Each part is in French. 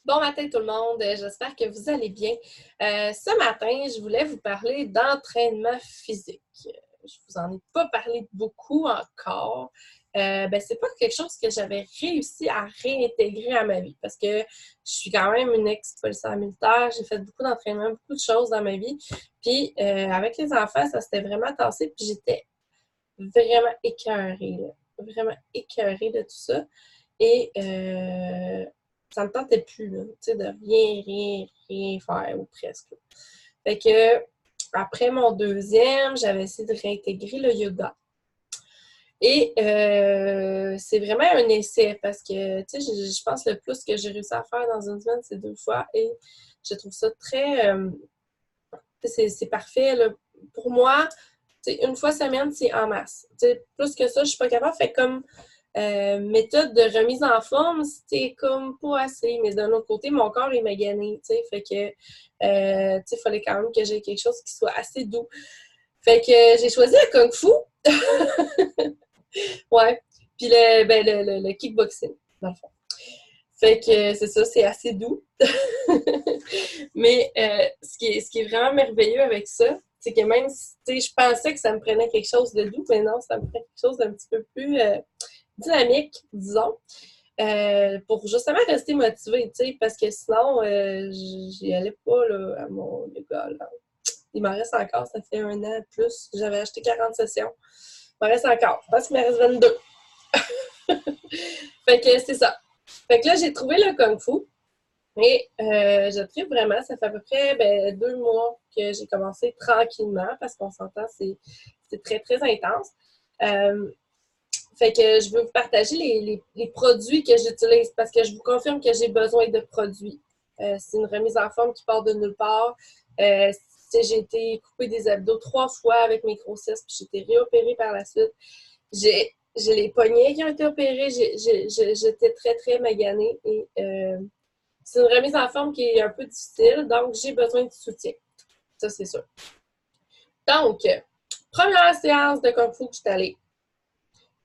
Bon matin tout le monde, j'espère que vous allez bien. Ce matin, je voulais vous parler d'entraînement physique. Je vous en ai pas parlé beaucoup encore. C'est pas quelque chose que j'avais réussi à réintégrer à ma vie parce que je suis quand même une ex-policière militaire. J'ai fait beaucoup d'entraînement, beaucoup de choses dans ma vie. Puis avec les enfants, ça s'était vraiment tassé. Puis j'étais vraiment écœurée, là. Vraiment écœurée de tout ça. Et ça me tentait plus, là, tu sais, de rien faire, ou presque. Fait que, après mon deuxième, j'avais essayé de réintégrer le yoga. Et c'est vraiment un essai parce que, tu sais, je pense que le plus que j'ai réussi à faire dans une semaine, c'est 2 fois. Et je trouve ça très... c'est parfait, là. Pour moi, une fois semaine, c'est en masse. T'sais, plus que ça, je suis pas capable. Fait comme méthode de remise en forme, c'était comme pas assez. Mais d'un autre côté, mon corps est magané. Fait que il fallait quand même que j'ai quelque chose qui soit assez doux. Fait que j'ai choisi le Kung Fu. Ouais. Puis le kickboxing, dans le fond. Fait que c'est ça, c'est assez doux. Mais ce qui est vraiment merveilleux avec ça, c'est que même si je pensais que ça me prenait quelque chose de doux, mais non, ça me prend quelque chose d'un petit peu plus dynamique, disons, pour justement rester motivée, parce que sinon, j'y allais pas là, à mon yoga. Là. Il m'en reste encore, ça fait 1 an de plus. J'avais acheté 40 sessions. Il m'en reste encore. Je pense qu'il m'en reste 22. Fait que c'est ça. Fait que là, j'ai trouvé le Kung Fu. Et je tripe vraiment. Ça fait à peu près 2 mois que j'ai commencé tranquillement parce qu'on s'entend, c'est très, très intense. Euh, Fait que je veux vous partager les produits que j'utilise parce que je vous confirme que j'ai besoin de produits. C'est une remise en forme qui part de nulle part. J'ai été coupée des abdos 3 fois avec mes grossesses, puis j'ai été réopérée par la suite. J'ai les poignets qui ont été opérés. J'étais très, très maganée et c'est une remise en forme qui est un peu difficile, donc j'ai besoin de soutien. Ça, c'est sûr. Donc, première séance de Kung Fu que je suis allée.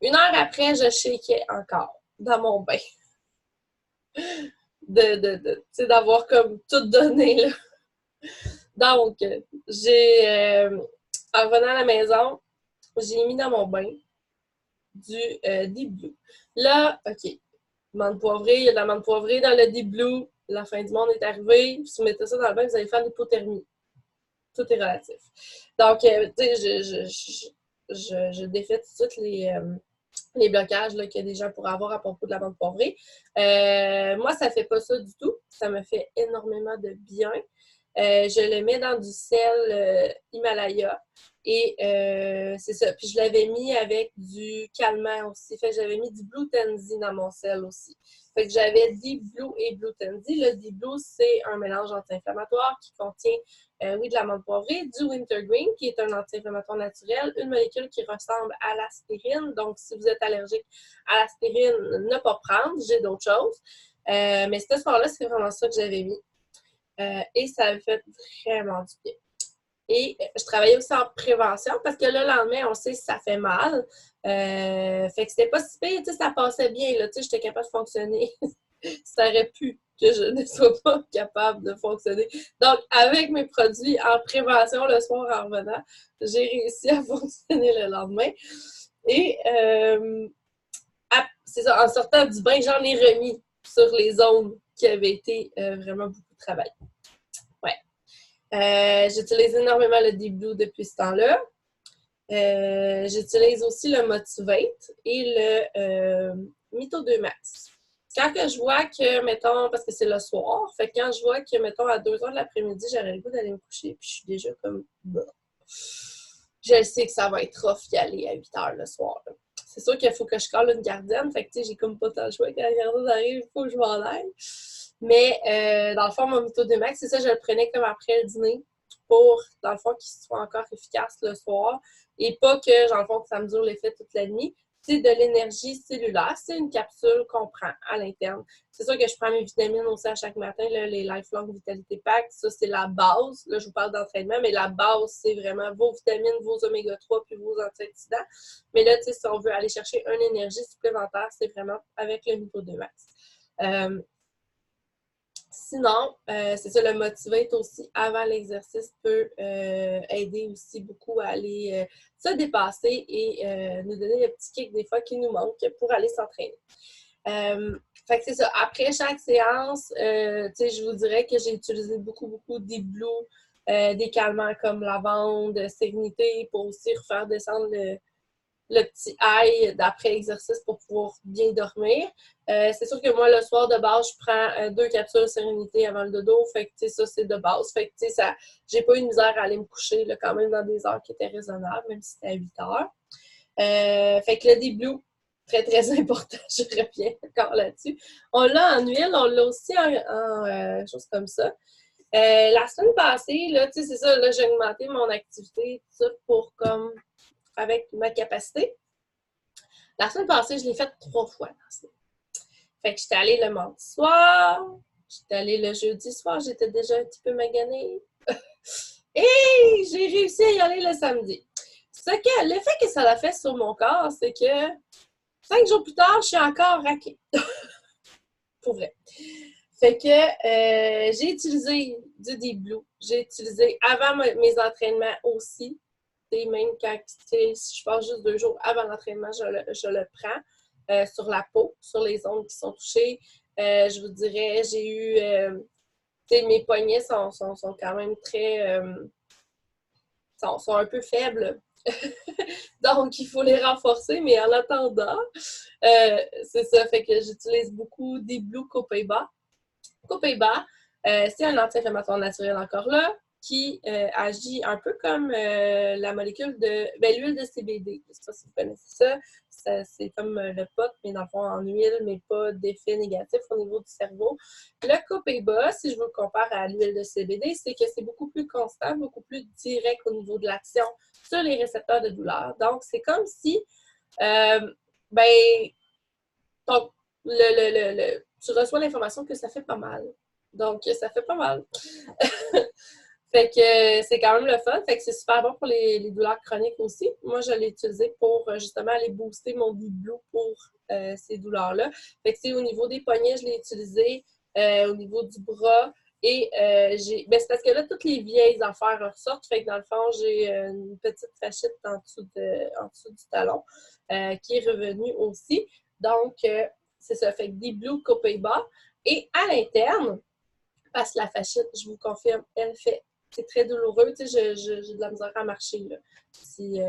1 heure après, je shakeais encore dans mon bain. D'avoir comme tout donné, là. Donc, en revenant à la maison, j'ai mis dans mon bain du Deep Blue. Là, OK, menthe poivrée, il y a de la menthe poivrée dans le Deep Blue. La fin du monde est arrivée. Si vous mettez ça dans le bain, vous allez faire l'hypothermie. Tout est relatif. Donc, tu sais, je défais tout de suite les blocages qu'il y a des gens pourraient avoir à propos de la menthe poivrée. Moi, ça ne fait pas ça du tout. Ça me fait énormément de bien. Je le mets dans du sel Himalaya. Et c'est ça. Puis je l'avais mis avec du calmant aussi. Fait que j'avais mis du Blue Tenzi dans mon sel aussi. Fait que j'avais Deep Blue et Blue Tenzi. Le Deep Blue, c'est un mélange anti-inflammatoire qui contient, oui, de la menthe poivrée, du wintergreen, qui est un anti-inflammatoire naturel, une molécule qui ressemble à l'aspirine. Donc, si vous êtes allergique à l'aspirine, ne pas prendre. J'ai d'autres choses. Mais ce soir-là, c'est vraiment ça que j'avais mis. Et ça me fait vraiment du bien. Et je travaillais aussi en prévention parce que là, le lendemain, on sait si ça fait mal. Fait que c'était pas si pire, ça passait bien. Là, j'étais capable de fonctionner. Ça aurait pu que je ne sois pas capable de fonctionner. Donc, avec mes produits en prévention le soir en revenant, j'ai réussi à fonctionner le lendemain. Et c'est ça, en sortant du bain, j'en ai remis sur les zones qui avaient été vraiment beaucoup travaillées. Ouais. J'utilise énormément le Deep Blue depuis ce temps-là. J'utilise aussi le Motivate et le Mito 2 Max. Quand que je vois que, mettons, parce que c'est le soir, fait que quand je vois que, mettons, à 2 heures de l'après-midi, j'aurais le goût d'aller me coucher, puis je suis déjà comme, bah. Je sais que ça va être rough d'y aller à 8 heures le soir. Là. C'est sûr qu'il faut que je colle une gardienne, fait que, tu sais, j'ai comme pas tant le choix. Quand la gardienne arrive, il faut que je m'en aille. Mais, dans le fond, mon Mito 2 Max, c'est ça, je le prenais comme après le dîner pour, dans le fond, qu'il soit encore efficace le soir et pas que, dans le fond, que ça me dure l'effet toute la nuit. C'est de l'énergie cellulaire. C'est une capsule qu'on prend à l'interne. C'est sûr que je prends mes vitamines aussi à chaque matin, là, les Lifelong Vitality Pack. Ça, c'est la base. Là, je vous parle d'entraînement, mais la base, c'est vraiment vos vitamines, vos oméga 3 puis vos antioxydants. Mais là, tu sais, si on veut aller chercher une énergie supplémentaire, c'est vraiment avec le Mito 2 Max. Sinon, c'est ça, le motivate aussi avant l'exercice peut aider aussi beaucoup à aller se dépasser et nous donner le petit kick des fois qui nous manque pour aller s'entraîner. Fait que c'est ça. Après chaque séance, je vous dirais que j'ai utilisé beaucoup d'Iblue, des calmants comme lavande, sérénité pour aussi refaire descendre le petit high d'après exercice pour pouvoir bien dormir. C'est sûr que moi, le soir de base, je prends 2 capsules sérénité avant le dodo. Fait que, ça, c'est de base. Fait que, j'ai pas eu de misère à aller me coucher là, quand même dans des heures qui étaient raisonnables, même si c'était à 8 heures. Fait que le D-Blue, très important, je reviens encore là-dessus. On l'a en huile, on l'a aussi en choses comme ça. La semaine passée, là, c'est ça, là, j'ai augmenté mon activité, tout ça, pour comme avec ma capacité. La semaine passée, je l'ai faite 3 fois. Fait que j'étais allée le mardi soir, j'étais allée le jeudi soir, j'étais déjà un petit peu maganée. Et j'ai réussi à y aller le samedi. L'effet que ça a fait sur mon corps, c'est que 5 jours plus tard, je suis encore raquée. Pour vrai. Fait que j'ai utilisé du Deep Blue. J'ai utilisé avant mes entraînements aussi. Et même quand si je passe juste 2 jours avant l'entraînement, je le prends sur la peau, sur les ongles qui sont touchés. Je vous dirais, j'ai eu... mes poignets sont quand même très... sont un peu faibles. Donc, il faut les renforcer, mais en attendant, c'est ça. Fait que j'utilise beaucoup des Blue Copaiba. Copaiba, c'est un anti-inflammatoire naturel encore là, qui agit un peu comme la molécule de l'huile de CBD. Je ne sais pas si vous connaissez ça. C'est comme le pot, mais dans le fond en huile, mais pas d'effet négatif au niveau du cerveau. Le Copaiba, si je vous le compare à l'huile de CBD, c'est que c'est beaucoup plus constant, beaucoup plus direct au niveau de l'action sur les récepteurs de douleur. Donc, c'est comme si, donc, tu reçois l'information que ça fait pas mal. Donc, ça fait pas mal. Fait que c'est quand même le fun. Fait que c'est super bon pour les douleurs chroniques aussi. Moi, je l'ai utilisé pour justement aller booster mon Blue pour ces douleurs-là. Fait que c'est au niveau des poignets, je l'ai utilisé, au niveau du bras. Et c'est parce que là, toutes les vieilles affaires ressortent. Fait que dans le fond, j'ai une petite fachette en dessous du talon qui est revenue aussi. Donc, c'est ça. Fait que des Blue Copaiba. Et à l'interne, parce que la fasciite, je vous confirme, c'est très douloureux. Tu sais, j'ai de la misère à marcher là, si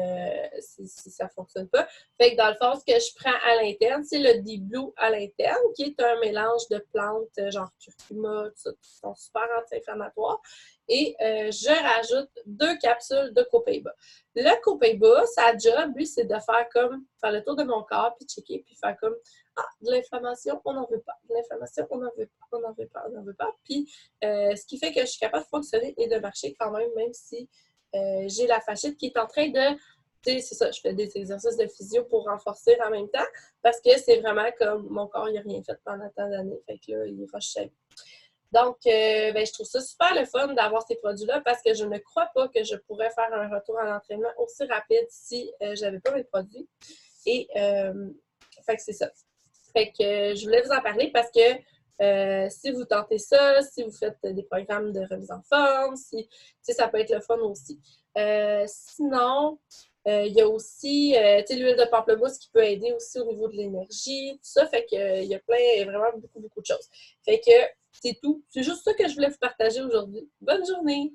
ça ne fonctionne pas. Fait que dans le fond, ce que je prends à l'interne, c'est le D-Blue à l'interne, qui est un mélange de plantes, genre curcuma, tout ça, qui sont super anti-inflammatoires. Et je rajoute 2 capsules de Copaiba. Le Copaiba, sa job, lui, c'est de faire le tour de mon corps, puis checker, puis faire comme de l'inflammation, on n'en veut pas. De l'inflammation, on n'en veut pas, on n'en veut pas, on n'en veut pas. Puis, ce qui fait que je suis capable de fonctionner et de marcher quand même si j'ai la fasciite qui est en train de... Tu sais, c'est ça, je fais des exercices de physio pour renforcer en même temps parce que c'est vraiment comme mon corps, il n'a rien fait pendant tant d'années. Fait que là, il rush. Donc, je trouve ça super le fun d'avoir ces produits-là parce que je ne crois pas que je pourrais faire un retour à l'entraînement aussi rapide si je n'avais pas mes produits. Et, fait que c'est ça. Fait que je voulais vous en parler parce que si vous tentez ça, si vous faites des programmes de remise en forme, ça peut être le fun aussi. Sinon, il y a aussi l'huile de pamplemousse qui peut aider aussi au niveau de l'énergie, tout ça. Fait que il y a vraiment beaucoup de choses. Fait que c'est tout. C'est juste ça que je voulais vous partager aujourd'hui. Bonne journée!